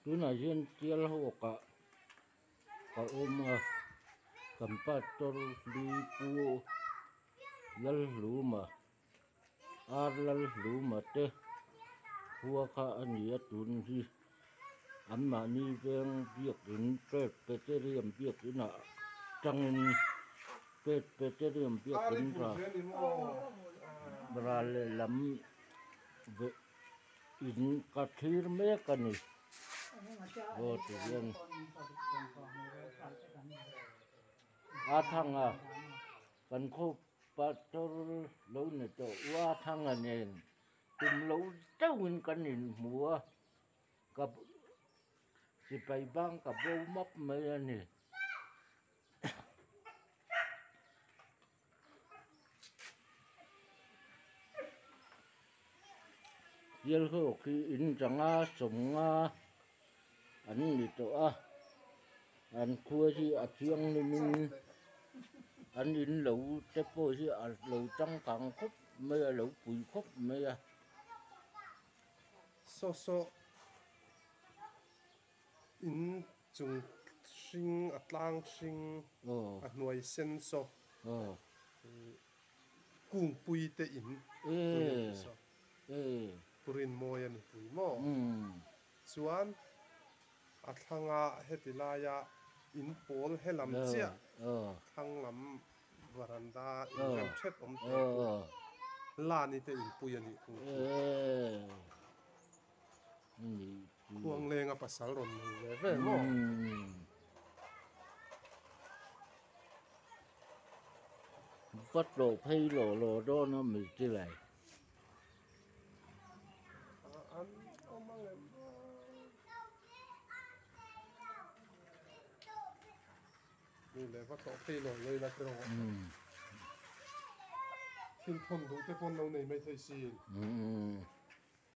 tuna jen tial ho ka oma kampator lipu lal luma ar lal luma te hua kha ania tun hi amma ni veng biak in pet peterium biak ina tangin pet peterium biak in ra brale lam ve in kathir me kani go te yen athanga kan kho pator lo ne to wa thanga nen tum lo tawin kanin mua ka si pai bang ka bo map me ani yel ho ki in changa somnga an ni to a an khua hi a thiang ni min an in lo te po hi a lo tang kang khop me a lo pui khop me a so in chung hring atlang hring a hnuai sen so kung pui te in purin moi ani pui mo chuan a thlanga hetilaya in pol helam chia thanglam varanda in rem thet om te la ni te in pui ani khuang lenga pasal ron ve ve mo bắt đồ phay lò đó nó mì thế nàyนี่เลยว่าต่อที่หล่อเลยนะครัทิ้งทนตรงที่พนเราในไม่ใช่สิ